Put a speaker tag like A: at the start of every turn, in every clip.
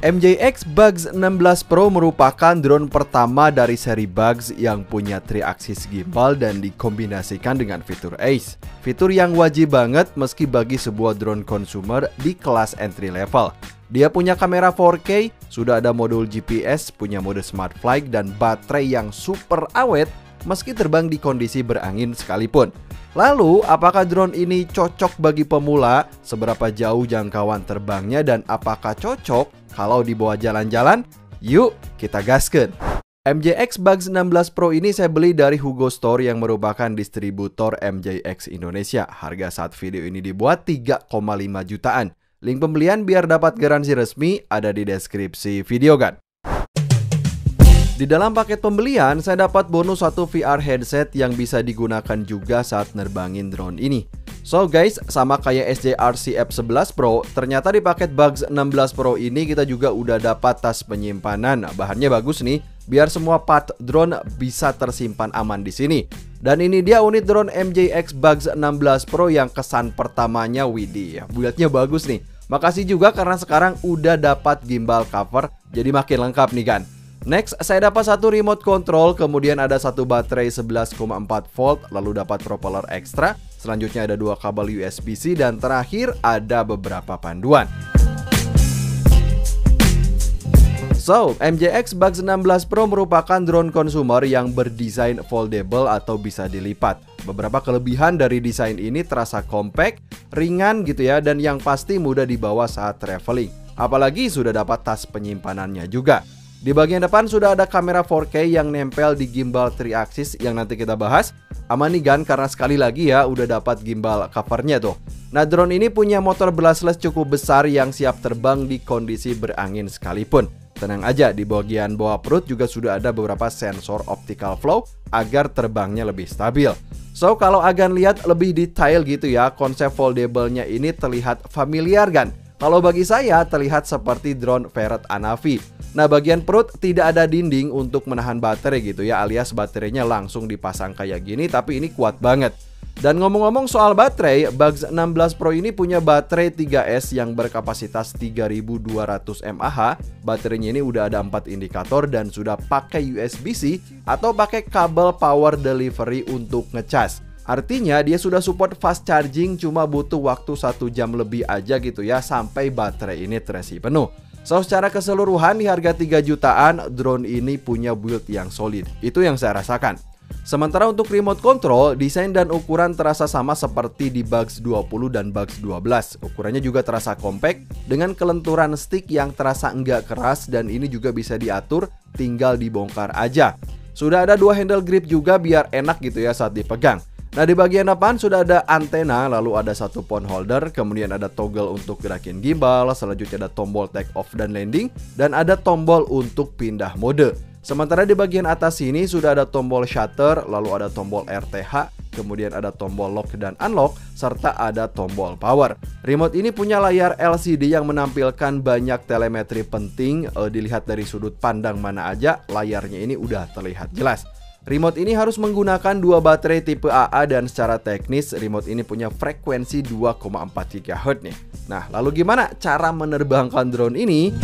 A: MJX Bugs 16 Pro merupakan drone pertama dari seri Bugs yang punya 3-axis gimbal dan dikombinasikan dengan fitur Ace. Fitur yang wajib banget meski bagi sebuah drone consumer di kelas entry level. Dia punya kamera 4K, sudah ada modul GPS, punya mode Smart Flight, dan baterai yang super awet meski terbang di kondisi berangin sekalipun. Lalu, apakah drone ini cocok bagi pemula? Seberapa jauh jangkauan terbangnya dan apakah cocok kalau dibawa jalan-jalan? Yuk, kita gaskeun. MJX Bugs 16 Pro ini saya beli dari Hugo Store yang merupakan distributor MJX Indonesia. Harga saat video ini dibuat 3,5 jutaan. Link pembelian biar dapat garansi resmi ada di deskripsi video kan. Di dalam paket pembelian, saya dapat bonus satu VR headset yang bisa digunakan juga saat nerbangin drone ini. So guys, sama kayak SJRC F11 Pro, ternyata di paket Bugs 16 Pro ini kita juga udah dapat tas penyimpanan. Bahannya bagus nih, biar semua part drone bisa tersimpan aman di sini. Dan ini dia unit drone MJX Bugs 16 Pro yang kesan pertamanya, widih, buildnya bagus nih. Makasih juga karena sekarang udah dapat gimbal cover, jadi makin lengkap nih kan. Next, saya dapat satu remote control, kemudian ada satu baterai 11,4 volt, lalu dapat propeller ekstra, selanjutnya ada dua kabel USB-C, dan terakhir ada beberapa panduan. So, MJX Bugs 16 Pro merupakan drone consumer yang berdesain foldable atau bisa dilipat. Beberapa kelebihan dari desain ini terasa compact, ringan gitu ya, dan yang pasti mudah dibawa saat traveling. Apalagi sudah dapat tas penyimpanannya juga. Di bagian depan sudah ada kamera 4K yang nempel di gimbal 3-axis yang nanti kita bahas. Aman nih kan, karena sekali lagi ya udah dapat gimbal covernya tuh. Nah, drone ini punya motor brushless cukup besar yang siap terbang di kondisi berangin sekalipun. Tenang aja, di bagian bawah perut juga sudah ada beberapa sensor optical flow agar terbangnya lebih stabil. So, kalau Agan lihat lebih detail gitu ya, konsep foldable-nya ini terlihat familiar kan? Kalau bagi saya terlihat seperti drone Ferret Anavi. Nah, bagian perut tidak ada dinding untuk menahan baterai gitu ya, alias baterainya langsung dipasang kayak gini, tapi ini kuat banget. Dan ngomong-ngomong soal baterai, Bugs 16 Pro ini punya baterai 3S yang berkapasitas 3200 mAh. Baterainya ini udah ada 4 indikator dan sudah pakai USB-C atau pakai kabel power delivery untuk ngecas. Artinya dia sudah support fast charging, cuma butuh waktu 1 jam lebih aja gitu ya sampai baterai ini terisi penuh. So, secara keseluruhan di harga 3 jutaan, drone ini punya build yang solid. Itu yang saya rasakan. Sementara untuk remote control, desain dan ukuran terasa sama seperti di Bugs 20 dan Bugs 12. Ukurannya juga terasa compact dengan kelenturan stick yang terasa enggak keras dan ini juga bisa diatur, tinggal dibongkar aja. Sudah ada 2 handle grip juga biar enak gitu ya saat dipegang. Nah, di bagian depan sudah ada antena, lalu ada satu phone holder, kemudian ada toggle untuk gerakin gimbal, selanjutnya ada tombol take off dan landing, dan ada tombol untuk pindah mode. Sementara di bagian atas sini sudah ada tombol shutter, lalu ada tombol RTH, kemudian ada tombol lock dan unlock, serta ada tombol power. Remote ini punya layar LCD yang menampilkan banyak telemetri penting, dilihat dari sudut pandang mana aja, layarnya ini udah terlihat jelas. Remote ini harus menggunakan 2 baterai tipe AA dan secara teknis remote ini punya frekuensi 2,4 GHz nih. Nah, lalu gimana cara menerbangkan drone ini?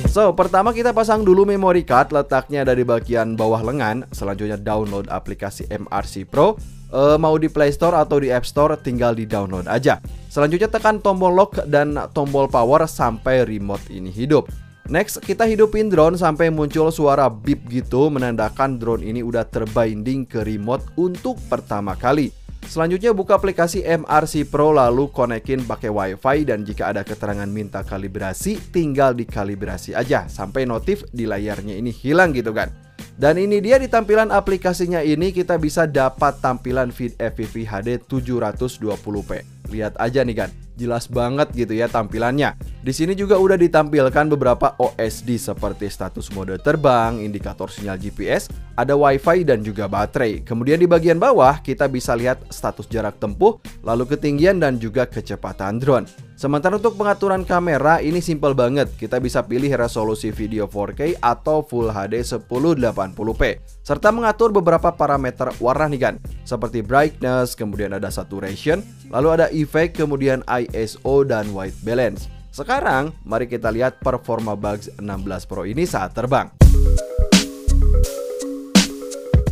A: So, pertama kita pasang dulu memory card, letaknya ada di bagian bawah lengan. Selanjutnya download aplikasi MRC Pro. Mau di Play Store atau di App Store tinggal di download aja. Selanjutnya tekan tombol lock dan tombol power sampai remote ini hidup. Next, kita hidupin drone sampai muncul suara beep gitu, menandakan drone ini udah terbinding ke remote untuk pertama kali. Selanjutnya buka aplikasi MRC Pro lalu konekin pakai WiFi dan jika ada keterangan minta kalibrasi, tinggal dikalibrasi aja sampai notif di layarnya ini hilang gitu kan. Dan ini dia di tampilan aplikasinya ini kita bisa dapat tampilan feed FPV HD 720p. Lihat aja nih kan, jelas banget gitu ya tampilannya. Di sini juga udah ditampilkan beberapa OSD seperti status mode terbang, indikator sinyal GPS, ada WiFi dan juga baterai. Kemudian di bagian bawah kita bisa lihat status jarak tempuh, lalu ketinggian dan juga kecepatan drone. Sementara untuk pengaturan kamera ini simple banget. Kita bisa pilih resolusi video 4K atau Full HD 1080p. Serta mengatur beberapa parameter warna nih kan, seperti brightness, kemudian ada saturation, lalu ada effect, kemudian ISO dan white balance. Sekarang, mari kita lihat performa Bugs 16 Pro ini saat terbang.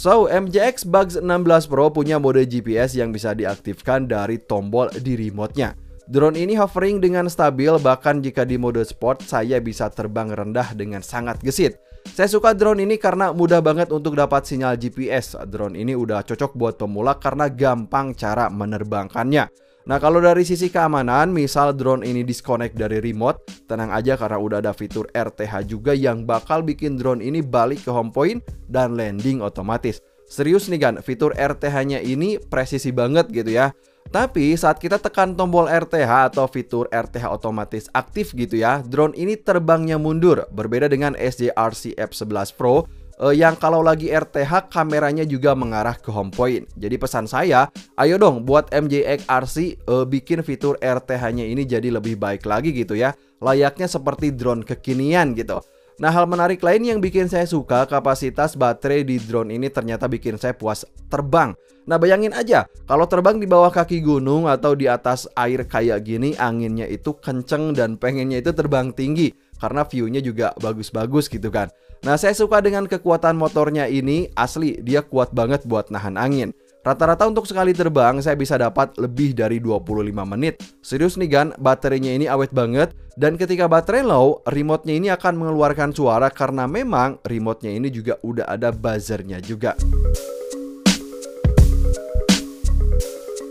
A: So, MJX Bugs 16 Pro punya mode GPS yang bisa diaktifkan dari tombol di remote-nya. Drone ini hovering dengan stabil, bahkan jika di mode sport, saya bisa terbang rendah dengan sangat gesit. Saya suka drone ini karena mudah banget untuk dapat sinyal GPS. Drone ini udah cocok buat pemula karena gampang cara menerbangkannya. Nah, kalau dari sisi keamanan, misal drone ini disconnect dari remote, tenang aja karena udah ada fitur RTH juga yang bakal bikin drone ini balik ke home point dan landing otomatis. Serius nih kan, fitur RTH-nya ini presisi banget gitu ya. Tapi saat kita tekan tombol RTH atau fitur RTH otomatis aktif gitu ya, drone ini terbangnya mundur. Berbeda dengan SJ-RC F11 Pro yang kalau lagi RTH kameranya juga mengarah ke home point. Jadi pesan saya, ayo dong buat MJX RC bikin fitur RTH-nya ini jadi lebih baik lagi gitu ya. Layaknya seperti drone kekinian gitu. Nah, hal menarik lain yang bikin saya suka, kapasitas baterai di drone ini ternyata bikin saya puas terbang. Nah, bayangin aja, kalau terbang di bawah kaki gunung atau di atas air kayak gini, anginnya itu kenceng dan pengennya itu terbang tinggi. Karena view-nya juga bagus-bagus gitu kan. Nah, saya suka dengan kekuatan motornya ini, asli dia kuat banget buat nahan angin. Rata-rata untuk sekali terbang saya bisa dapat lebih dari 25 menit. Serius nih kan, baterainya ini awet banget. Dan ketika baterai low, remote-nya ini akan mengeluarkan suara karena memang remote-nya ini juga udah ada buzzernya juga.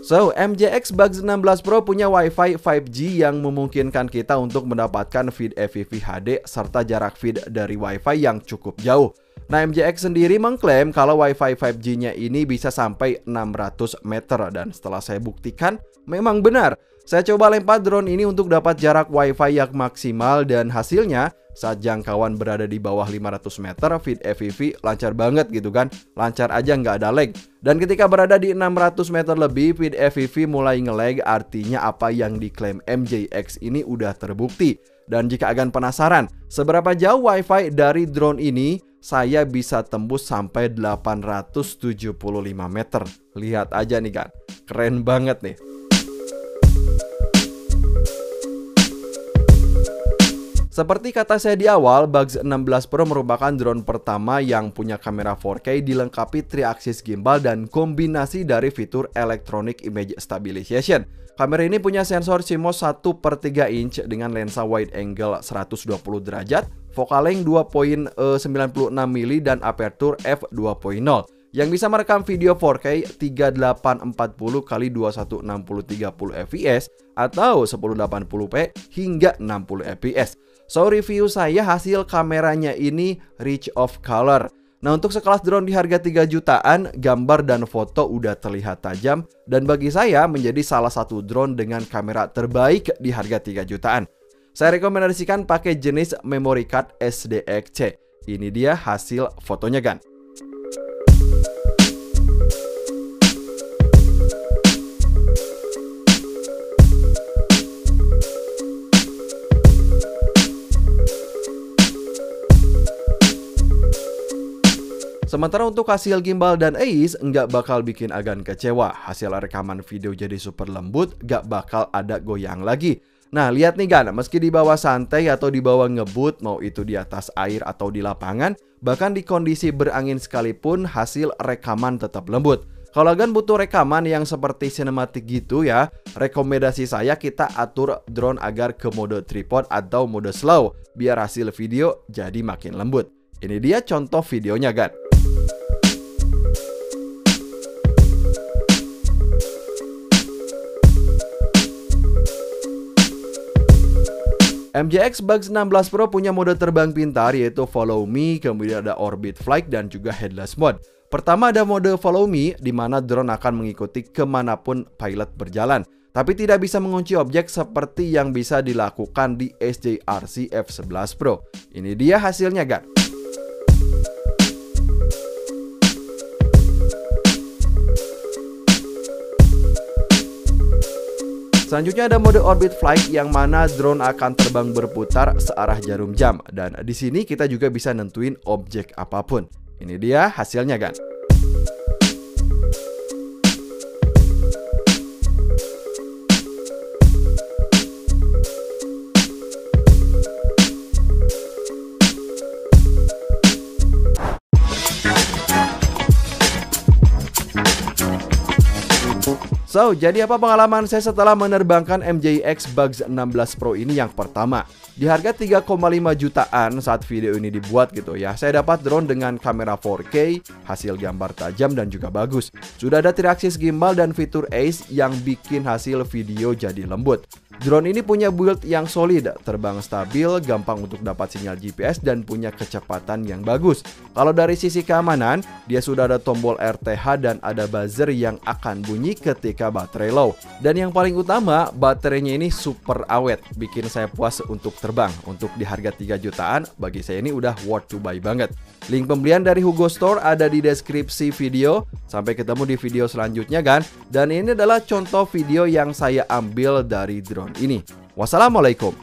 A: So, MJX Bugs 16 Pro punya Wi-Fi 5G yang memungkinkan kita untuk mendapatkan feed FPV HD serta jarak feed dari Wi-Fi yang cukup jauh. Nah, MJX sendiri mengklaim kalau Wi-Fi 5G-nya ini bisa sampai 600 meter dan setelah saya buktikan, memang benar. Saya coba lempar drone ini untuk dapat jarak Wi-Fi yang maksimal dan hasilnya saat jangkauan berada di bawah 500 meter, feed FPV lancar banget gitu kan. Lancar aja nggak ada lag. Dan ketika berada di 600 meter lebih, feed FPV mulai nge-lag, artinya apa yang diklaim MJX ini udah terbukti. Dan jika agan penasaran, seberapa jauh Wi-Fi dari drone ini, saya bisa tembus sampai 875 meter. Lihat aja nih kan, keren banget nih. Seperti kata saya di awal, Bugs 16 Pro merupakan drone pertama yang punya kamera 4K dilengkapi 3-axis gimbal dan kombinasi dari fitur Electronic Image Stabilization. Kamera ini punya sensor CMOS 1/3 inch dengan lensa wide angle 120 derajat, focal length 2.96 mm dan aperture f2.0 yang bisa merekam video 4K 3840 x 2160 fps atau 1080p hingga 60 fps. So, review saya hasil kameranya ini rich of color. Nah, untuk sekelas drone di harga 3 jutaan, gambar dan foto udah terlihat tajam dan bagi saya menjadi salah satu drone dengan kamera terbaik di harga 3 jutaan. Saya rekomendasikan pakai jenis memory card SDXC. Ini dia hasil fotonya kan. Sementara untuk hasil gimbal dan AIS nggak bakal bikin agan kecewa. Hasil rekaman video jadi super lembut, nggak bakal ada goyang lagi. Nah, lihat nih kan, meski di bawah santai atau di bawah ngebut, mau itu di atas air atau di lapangan, bahkan di kondisi berangin sekalipun, hasil rekaman tetap lembut. Kalau agan butuh rekaman yang seperti sinematik gitu ya, rekomendasi saya kita atur drone agar ke mode tripod atau mode slow, biar hasil video jadi makin lembut. Ini dia contoh videonya kan. MJX Bugs 16 Pro punya mode terbang pintar yaitu Follow Me, kemudian ada Orbit Flight dan juga Headless Mode. Pertama ada mode Follow Me, di mana drone akan mengikuti kemanapun pilot berjalan, tapi tidak bisa mengunci objek seperti yang bisa dilakukan di SJ-RC F11 Pro. Ini dia hasilnya kan. Selanjutnya ada mode Orbit Flight yang mana drone akan terbang berputar searah jarum jam dan di sini kita juga bisa nentuin objek apapun. Ini dia hasilnya kan. So, jadi apa pengalaman saya setelah menerbangkan MJX Bugs 16 Pro ini? Yang pertama, di harga 3,5 jutaan saat video ini dibuat gitu ya, saya dapat drone dengan kamera 4K, hasil gambar tajam dan juga bagus. Sudah ada 3-axis gimbal dan fitur Ace yang bikin hasil video jadi lembut. Drone ini punya build yang solid, terbang stabil, gampang untuk dapat sinyal GPS dan punya kecepatan yang bagus. Kalau dari sisi keamanan, dia sudah ada tombol RTH dan ada buzzer yang akan bunyi ketika baterai low. Dan yang paling utama, baterainya ini super awet, bikin saya puas untuk terbang. Untuk di harga 3 jutaan, bagi saya ini udah worth to buy banget. Link pembelian dari Hugo Store ada di deskripsi video. Sampai ketemu di video selanjutnya kan. Dan ini adalah contoh video yang saya ambil dari drone ini. Wassalamualaikum.